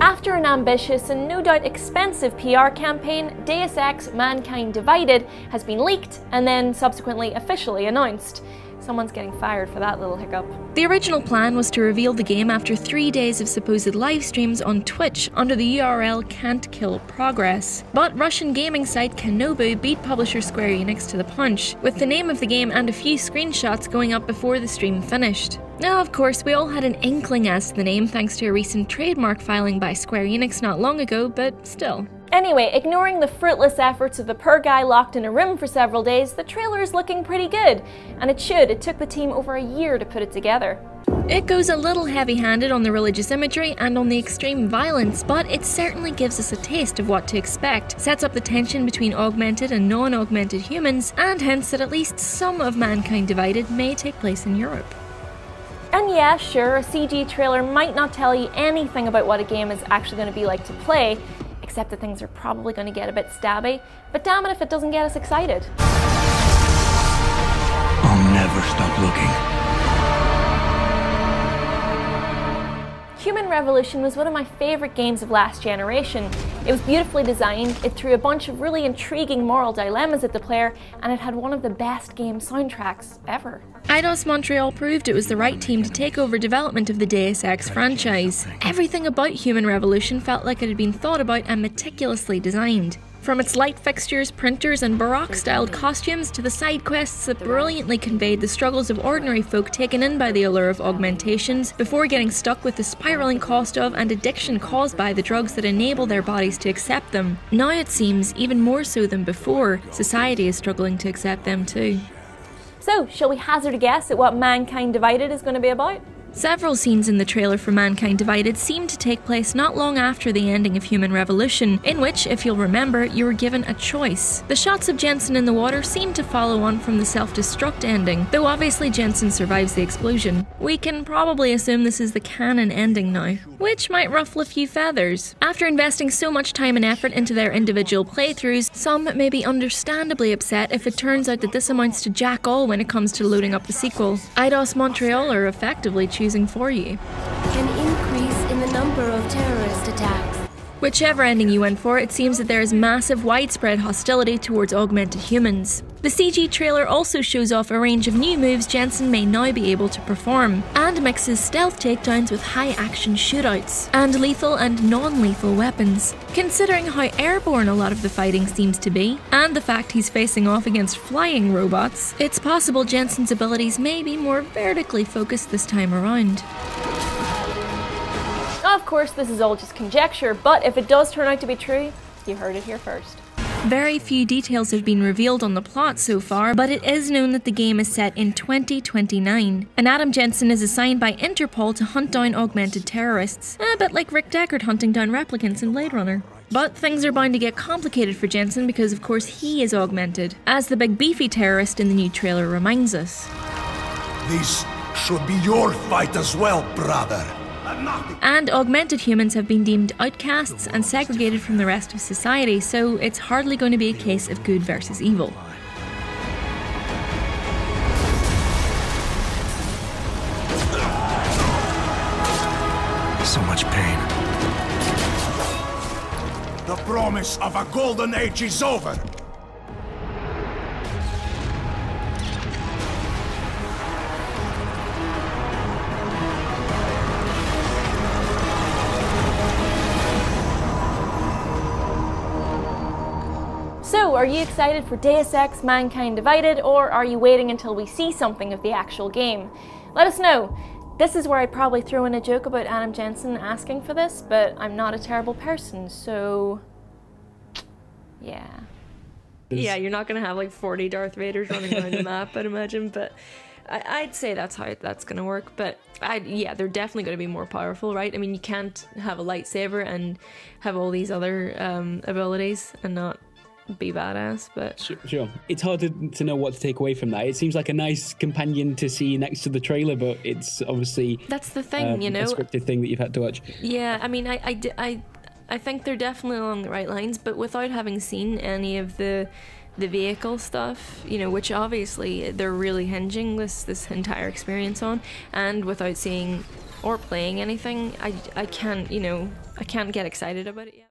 After an ambitious and no doubt expensive PR campaign, Deus Ex: Mankind Divided has been leaked and then subsequently officially announced. Someone's getting fired for that little hiccup. The original plan was to reveal the game after 3 days of supposed live streams on Twitch under the URL Can't Kill Progress. But Russian gaming site Kanobu beat publisher Square Enix to the punch, with the name of the game and a few screenshots going up before the stream finished. Now, of course, we all had an inkling as to the name thanks to a recent trademark filing by Square Enix not long ago, but still. Anyway, ignoring the fruitless efforts of the poor guy locked in a room for several days, the trailer is looking pretty good. And it should. It took the team over a year to put it together. It goes a little heavy-handed on the religious imagery and on the extreme violence, but it certainly gives us a taste of what to expect, sets up the tension between augmented and non-augmented humans, and hints that at least some of Mankind Divided may take place in Europe. And yeah, sure, a CG trailer might not tell you anything about what a game is actually going to be like to play, except that things are probably going to get a bit stabby, but damn it if it doesn't get us excited. I'll never stop looking. Human Revolution was one of my favourite games of last generation. It was beautifully designed, it threw a bunch of really intriguing moral dilemmas at the player, and it had one of the best game soundtracks ever. Eidos Montreal proved it was the right team to take over development of the Deus Ex franchise. Everything about Human Revolution felt like it had been thought about and meticulously designed. From its light fixtures, printers and Baroque-styled costumes to the side quests that brilliantly conveyed the struggles of ordinary folk taken in by the allure of augmentations before getting stuck with the spiralling cost of and addiction caused by the drugs that enable their bodies to accept them. Now it seems, even more so than before, society is struggling to accept them too. So, shall we hazard a guess at what Mankind Divided is going to be about? Several scenes in the trailer for Mankind Divided seem to take place not long after the ending of Human Revolution, in which, if you'll remember, you were given a choice. The shots of Jensen in the water seem to follow on from the self-destruct ending, though obviously Jensen survives the explosion. We can probably assume this is the canon ending now, which might ruffle a few feathers. After investing so much time and effort into their individual playthroughs, some may be understandably upset if it turns out that this amounts to jack all when it comes to loading up the sequel. Eidos Montreal are effectively choosing for you. An increase in the number of terrorist attacks. Whichever ending you went for, it seems that there is massive widespread hostility towards augmented humans. The CG trailer also shows off a range of new moves Jensen may now be able to perform, and mixes stealth takedowns with high-action shootouts, and lethal and non-lethal weapons. Considering how airborne a lot of the fighting seems to be, and the fact he's facing off against flying robots, it's possible Jensen's abilities may be more vertically focused this time around. Of course, this is all just conjecture, but if it does turn out to be true, you heard it here first. Very few details have been revealed on the plot so far, but it is known that the game is set in 2029, and Adam Jensen is assigned by Interpol to hunt down augmented terrorists, a bit like Rick Deckard hunting down replicants in Blade Runner. But things are bound to get complicated for Jensen because of course he is augmented, as the big beefy terrorist in the new trailer reminds us. This should be your fight as well, brother. And augmented humans have been deemed outcasts and segregated from the rest of society, so it's hardly going to be a case of good versus evil. So much pain. The promise of a golden age is over. So, are you excited for Deus Ex: Mankind Divided, or are you waiting until we see something of the actual game? Let us know. This is where I'd probably throw in a joke about Adam Jensen asking for this, but I'm not a terrible person, so yeah. Yeah, you're not gonna have like 40 Darth Vaders running around the map, I'd imagine, but I'd say that's how that's gonna work. But yeah, they're definitely gonna be more powerful, right? I mean, you can't have a lightsaber and have all these other abilities and not be badass, but sure. It's hard to know what to take away from that. It seems like a nice companion to see next to the trailer, but it's obviously that's the thing, you know, a scripted thing that you've had to watch. Yeah, I mean, I think they're definitely along the right lines, but without having seen any of the vehicle stuff, you know, which obviously they're really hinging this entire experience on, and without seeing or playing anything. I can't, you know, I can't get excited about it yet.